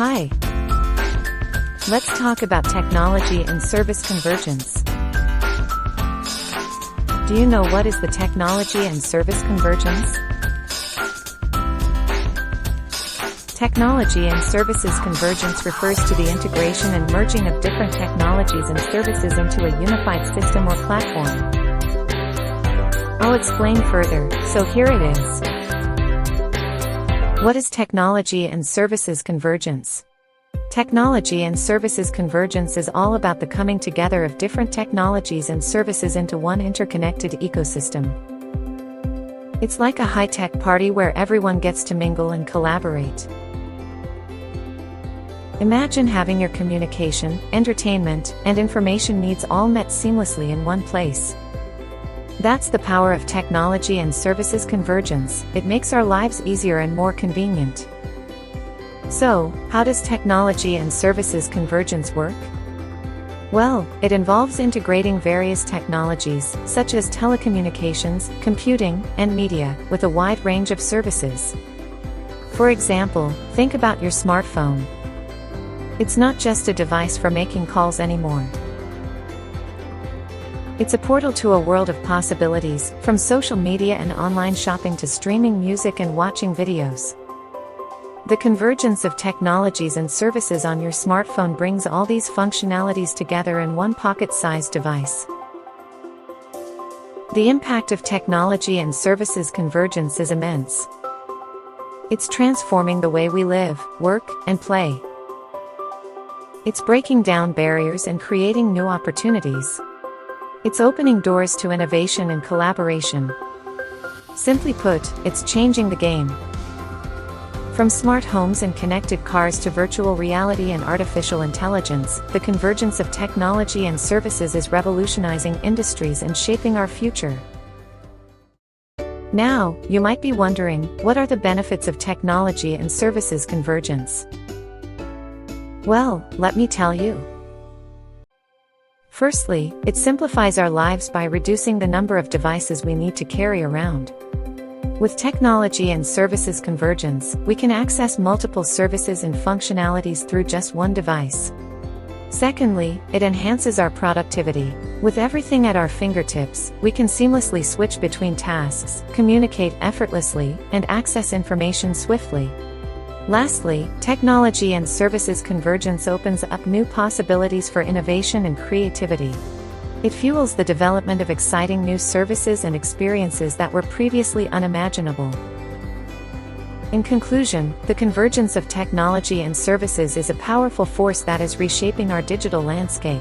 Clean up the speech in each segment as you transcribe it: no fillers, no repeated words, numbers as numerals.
Hi. Let's talk about technology and service convergence. Do you know what is the technology and service convergence? Technology and services convergence refers to the integration and merging of different technologies and services into a unified system or platform. I'll explain further, so here it is. What is technology and services convergence? Technology and services convergence is all about the coming together of different technologies and services into one interconnected ecosystem. It's like a high-tech party where everyone gets to mingle and collaborate. Imagine having your communication, entertainment, and information needs all met seamlessly in one place. That's the power of technology and services convergence. It makes our lives easier and more convenient. So, how does technology and services convergence work? Well, it involves integrating various technologies, such as telecommunications, computing, and media, with a wide range of services. For example, think about your smartphone. It's not just a device for making calls anymore. It's a portal to a world of possibilities, from social media and online shopping to streaming music and watching videos. The convergence of technologies and services on your smartphone brings all these functionalities together in one pocket-sized device. The impact of technology and services convergence is immense. It's transforming the way we live, work, and play. It's breaking down barriers and creating new opportunities. It's opening doors to innovation and collaboration. Simply put, it's changing the game. From smart homes and connected cars to virtual reality and artificial intelligence, the convergence of technology and services is revolutionizing industries and shaping our future. Now, you might be wondering, what are the benefits of technology and services convergence? Well, let me tell you. Firstly, it simplifies our lives by reducing the number of devices we need to carry around. With technology and services convergence, we can access multiple services and functionalities through just one device. Secondly, it enhances our productivity. With everything at our fingertips, we can seamlessly switch between tasks, communicate effortlessly, and access information swiftly. Lastly, technology and services convergence opens up new possibilities for innovation and creativity. It fuels the development of exciting new services and experiences that were previously unimaginable. In conclusion, the convergence of technology and services is a powerful force that is reshaping our digital landscape.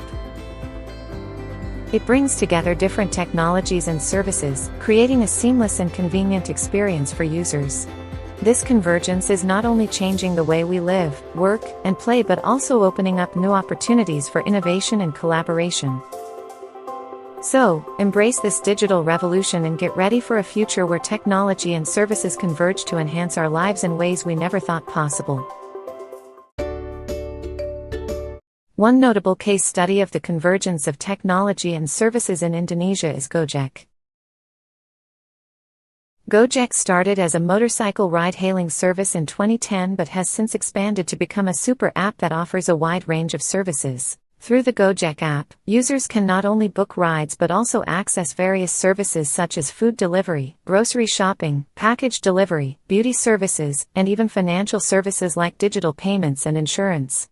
It brings together different technologies and services, creating a seamless and convenient experience for users. This convergence is not only changing the way we live, work, and play but also opening up new opportunities for innovation and collaboration. So, embrace this digital revolution and get ready for a future where technology and services converge to enhance our lives in ways we never thought possible. One notable case study of the convergence of technology and services in Indonesia is Gojek. Gojek started as a motorcycle ride-hailing service in 2010 but has since expanded to become a super app that offers a wide range of services. Through the Gojek app, users can not only book rides but also access various services such as food delivery, grocery shopping, package delivery, beauty services, and even financial services like digital payments and insurance.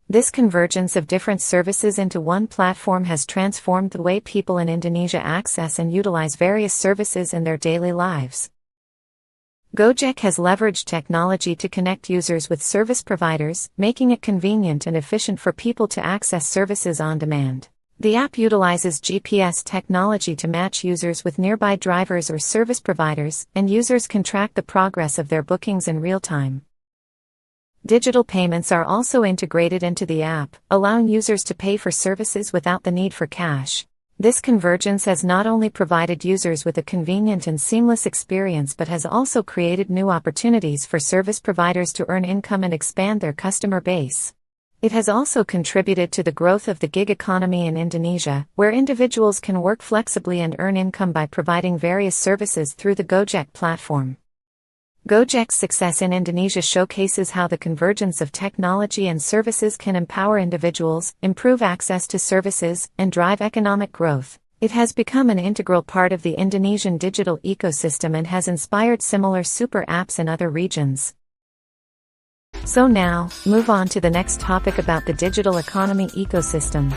This convergence of different services into one platform has transformed the way people in Indonesia access and utilize various services in their daily lives. Gojek has leveraged technology to connect users with service providers, making it convenient and efficient for people to access services on demand. The app utilizes GPS technology to match users with nearby drivers or service providers, and users can track the progress of their bookings in real time. Digital payments are also integrated into the app, allowing users to pay for services without the need for cash. This convergence has not only provided users with a convenient and seamless experience but has also created new opportunities for service providers to earn income and expand their customer base. It has also contributed to the growth of the gig economy in Indonesia, where individuals can work flexibly and earn income by providing various services through the Gojek platform. Gojek's success in Indonesia showcases how the convergence of technology and services can empower individuals, improve access to services, and drive economic growth. It has become an integral part of the Indonesian digital ecosystem and has inspired similar super apps in other regions. So now, move on to the next topic about the digital economy ecosystem.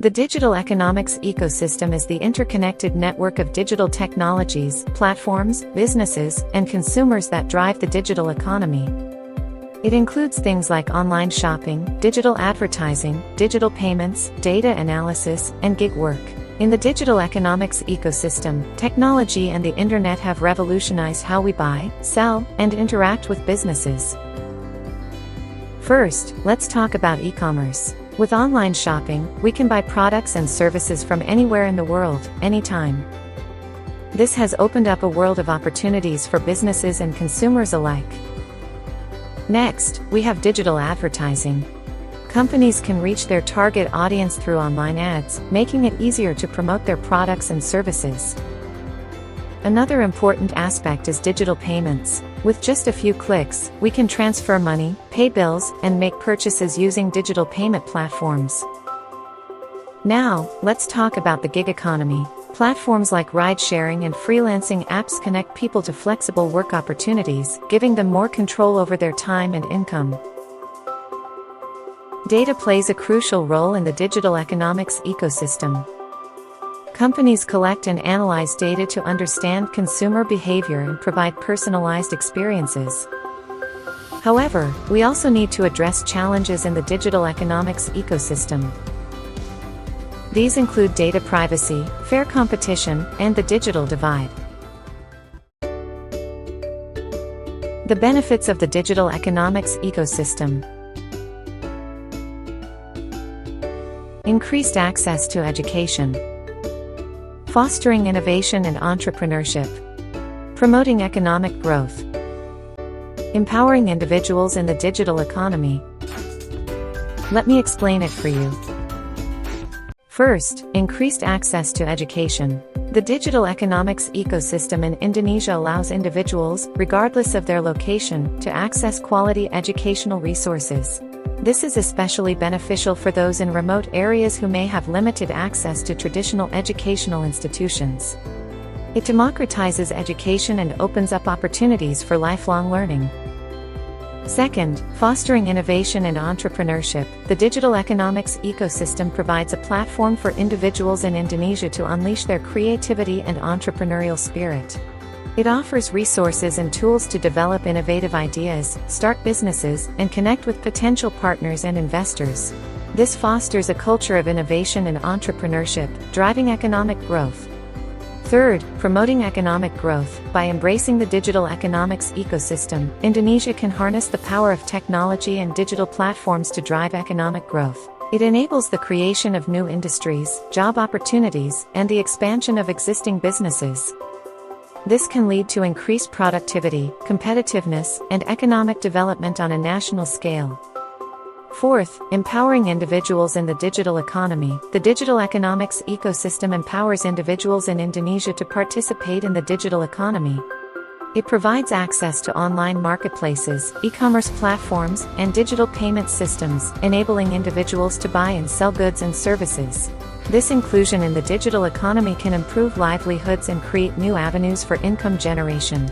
The digital economics ecosystem is the interconnected network of digital technologies, platforms, businesses, and consumers that drive the digital economy. It includes things like online shopping, digital advertising, digital payments, data analysis, and gig work. In the digital economics ecosystem, technology and the internet have revolutionized how we buy, sell, and interact with businesses. First, let's talk about e-commerce. With online shopping, we can buy products and services from anywhere in the world, anytime. This has opened up a world of opportunities for businesses and consumers alike. Next, we have digital advertising. Companies can reach their target audience through online ads, making it easier to promote their products and services. Another important aspect is digital payments. With just a few clicks, we can transfer money, pay bills, and make purchases using digital payment platforms. Now, let's talk about the gig economy. Platforms like ride-sharing and freelancing apps connect people to flexible work opportunities, giving them more control over their time and income. Data plays a crucial role in the digital economics ecosystem. Companies collect and analyze data to understand consumer behavior and provide personalized experiences. However, we also need to address challenges in the digital economics ecosystem. These include data privacy, fair competition, and the digital divide. The benefits of the digital economics ecosystem. Increased access to education. Fostering innovation and entrepreneurship. Promoting economic growth. Empowering individuals in the digital economy. Let me explain it for you. First, increased access to education. The digital economics ecosystem in Indonesia allows individuals, regardless of their location, to access quality educational resources. This is especially beneficial for those in remote areas who may have limited access to traditional educational institutions. It democratizes education and opens up opportunities for lifelong learning. Second, fostering innovation and entrepreneurship. The digital economics ecosystem provides a platform for individuals in Indonesia to unleash their creativity and entrepreneurial spirit. It offers resources and tools to develop innovative ideas, start businesses, and connect with potential partners and investors. This fosters a culture of innovation and entrepreneurship, driving economic growth. Third, promoting economic growth. By embracing the digital economics ecosystem, Indonesia can harness the power of technology and digital platforms to drive economic growth. It enables the creation of new industries, job opportunities, and the expansion of existing businesses. This can lead to increased productivity, competitiveness, and economic development on a national scale. Fourth, empowering individuals in the digital economy. The digital economics ecosystem empowers individuals in Indonesia to participate in the digital economy. It provides access to online marketplaces, e-commerce platforms, and digital payment systems, enabling individuals to buy and sell goods and services. This inclusion in the digital economy can improve livelihoods and create new avenues for income generation.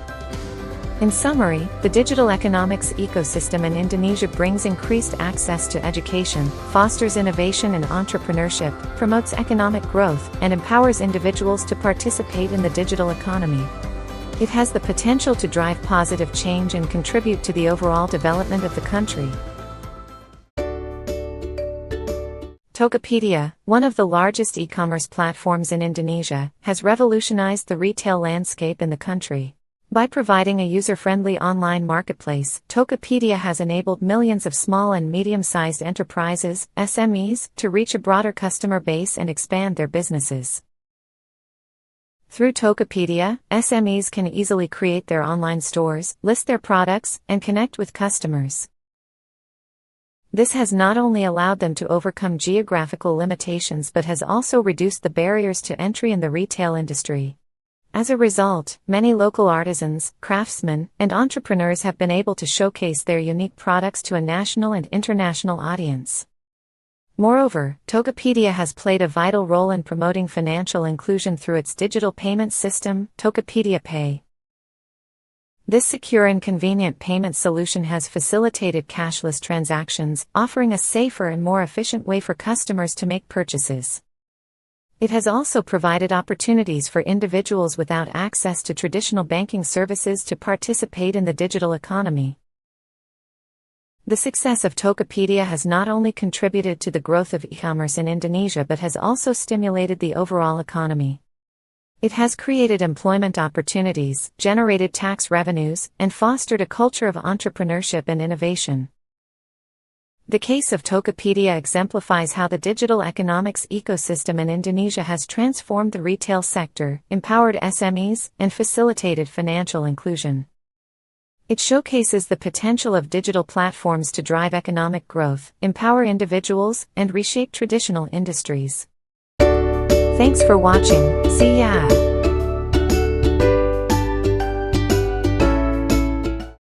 In summary, the digital economics ecosystem in Indonesia brings increased access to education, fosters innovation and entrepreneurship, promotes economic growth, and empowers individuals to participate in the digital economy. It has the potential to drive positive change and contribute to the overall development of the country. Tokopedia, one of the largest e-commerce platforms in Indonesia, has revolutionized the retail landscape in the country. By providing a user-friendly online marketplace, Tokopedia has enabled millions of small and medium-sized enterprises, SMEs, to reach a broader customer base and expand their businesses. Through Tokopedia, SMEs can easily create their online stores, list their products, and connect with customers. This has not only allowed them to overcome geographical limitations but has also reduced the barriers to entry in the retail industry. As a result, many local artisans, craftsmen, and entrepreneurs have been able to showcase their unique products to a national and international audience. Moreover, Tokopedia has played a vital role in promoting financial inclusion through its digital payment system, Tokopedia Pay. This secure and convenient payment solution has facilitated cashless transactions, offering a safer and more efficient way for customers to make purchases. It has also provided opportunities for individuals without access to traditional banking services to participate in the digital economy. The success of Tokopedia has not only contributed to the growth of e-commerce in Indonesia but has also stimulated the overall economy. It has created employment opportunities, generated tax revenues, and fostered a culture of entrepreneurship and innovation. The case of Tokopedia exemplifies how the digital economics ecosystem in Indonesia has transformed the retail sector, empowered SMEs, and facilitated financial inclusion. It showcases the potential of digital platforms to drive economic growth, empower individuals, and reshape traditional industries. Thanks for watching. See ya!